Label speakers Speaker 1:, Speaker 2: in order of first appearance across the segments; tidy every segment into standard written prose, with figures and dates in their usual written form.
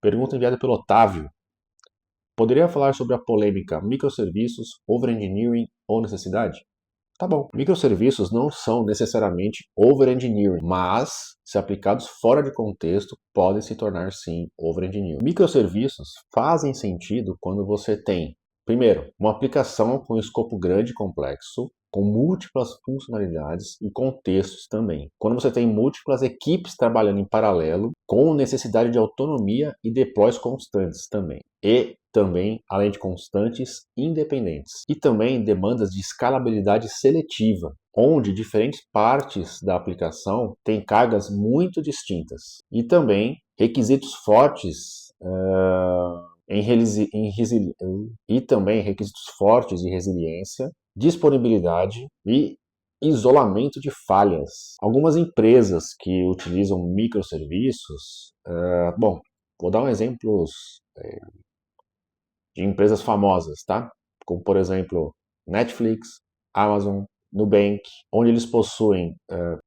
Speaker 1: Pergunta enviada pelo Otávio. Poderia falar sobre a polêmica microserviços, overengineering ou necessidade? Tá bom. Microserviços não são necessariamente overengineering, mas, se aplicados fora de contexto, podem se tornar sim overengineering. Microserviços fazem sentido quando você tem, primeiro, uma aplicação com escopo grande e complexo, com múltiplas funcionalidades e contextos também. Quando você tem múltiplas equipes trabalhando em paralelo, com necessidade de autonomia e deploys constantes também. E também, além de constantes, independentes. E também demandas de escalabilidade seletiva, onde diferentes partes da aplicação têm cargas muito distintas. E também requisitos fortes de resiliência, disponibilidade e isolamento de falhas. Algumas empresas que utilizam microserviços, vou dar um exemplo de empresas famosas, tá? Como, por exemplo, Netflix, Amazon, Nubank, onde eles possuem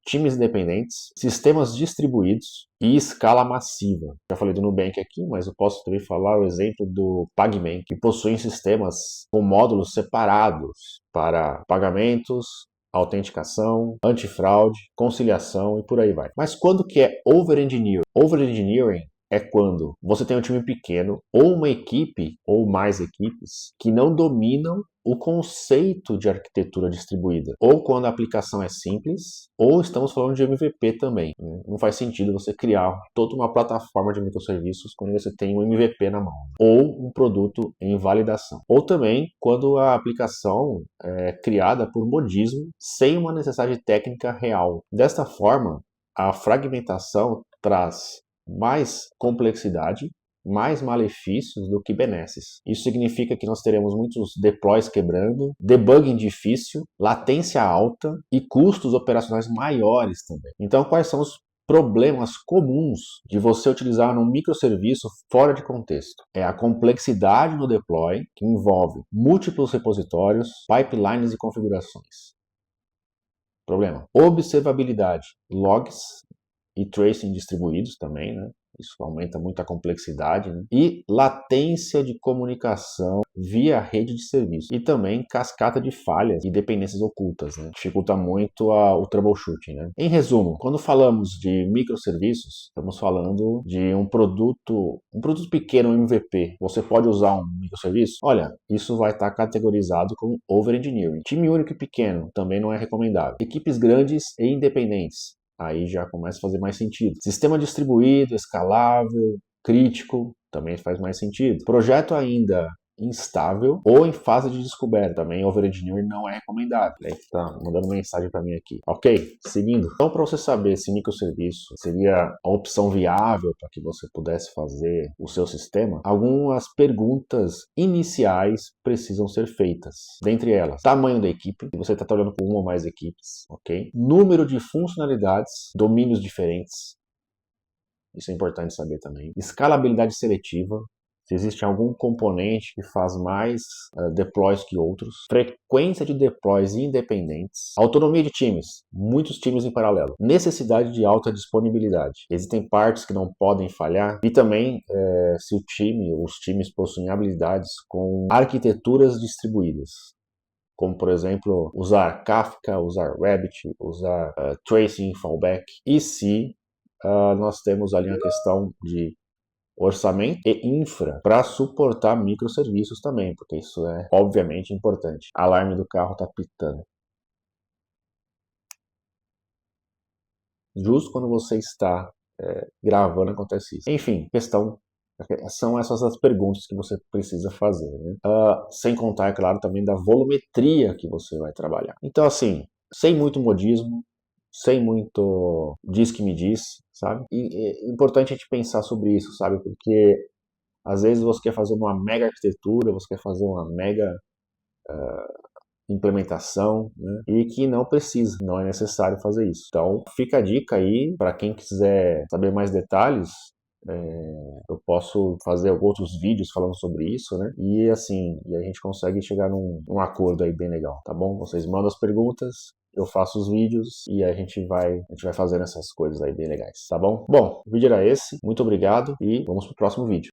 Speaker 1: times independentes, sistemas distribuídos e escala massiva. Já falei do Nubank aqui, mas eu posso também falar o exemplo do PagMan, que possuem sistemas com módulos separados para pagamentos, autenticação, antifraude, conciliação e por aí vai. Mas quando que é overengineering? Overengineering é quando você tem um time pequeno ou uma equipe ou mais equipes que não dominam o conceito de arquitetura distribuída. Ou quando a aplicação é simples, ou estamos falando de MVP também. Não faz sentido você criar toda uma plataforma de microserviços quando você tem um MVP na mão. Ou um produto em validação. Ou também quando a aplicação é criada por modismo sem uma necessidade técnica real. Desta forma, a fragmentação traz mais complexidade, mais malefícios do que benesses. Isso significa que nós teremos muitos deploys quebrando, debugging difícil, latência alta e custos operacionais maiores também. Então, quais são os problemas comuns de você utilizar um microserviço fora de contexto? É a complexidade no deploy, que envolve múltiplos repositórios, pipelines e configurações. Problema. Observabilidade, logs e tracing distribuídos também, né? Isso aumenta muito a complexidade, né? E latência de comunicação via rede de serviço. E também cascata de falhas e dependências ocultas, né? Dificulta muito o troubleshooting, né? Em resumo, quando falamos de microserviços, estamos falando de um produto pequeno, um MVP. Você pode usar um microserviço? Olha, isso vai estar categorizado como overengineering. Time único e pequeno também não é recomendável. Equipes grandes e independentes. Aí já começa a fazer mais sentido. Sistema distribuído, escalável, crítico, também faz mais sentido. Projeto ainda instável ou em fase de descoberta, também overengineering não é recomendável. Ele está mandando mensagem para mim aqui. Ok, seguindo. Então, para você saber se microserviço seria a opção viável para que você pudesse fazer o seu sistema, algumas perguntas iniciais precisam ser feitas. Dentre elas, tamanho da equipe, se você está trabalhando com uma ou mais equipes, ok? Número de funcionalidades, domínios diferentes. Isso é importante saber também. Escalabilidade seletiva. Se existe algum componente que faz mais deploys que outros, frequência de deploys independentes, autonomia de times, muitos times em paralelo, necessidade de alta disponibilidade, existem partes que não podem falhar e também se o time ou os times possuem habilidades com arquiteturas distribuídas, como por exemplo usar Kafka, usar Rabbit, usar tracing, fallback, e se nós temos ali a questão de orçamento e infra para suportar microserviços também, porque isso é obviamente importante. Alarme do carro está pitando. Justo quando você está gravando acontece isso. Enfim, são essas as perguntas que você precisa fazer, né? Sem contar, é claro, também da volumetria que você vai trabalhar. Então, assim, sem muito modismo, sem muito diz que me diz, sabe? E é importante a gente pensar sobre isso, sabe? Porque às vezes você quer fazer uma mega arquitetura, você quer fazer uma mega implementação, né? E que não precisa, não é necessário fazer isso. Então, fica a dica aí para quem quiser saber mais detalhes. Eu posso fazer outros vídeos falando sobre isso, né? E assim, a gente consegue chegar num acordo aí bem legal, tá bom? Vocês mandam as perguntas, eu faço os vídeos e a gente vai fazendo essas coisas aí bem legais, tá bom? Bom, o vídeo era esse, muito obrigado e vamos pro próximo vídeo.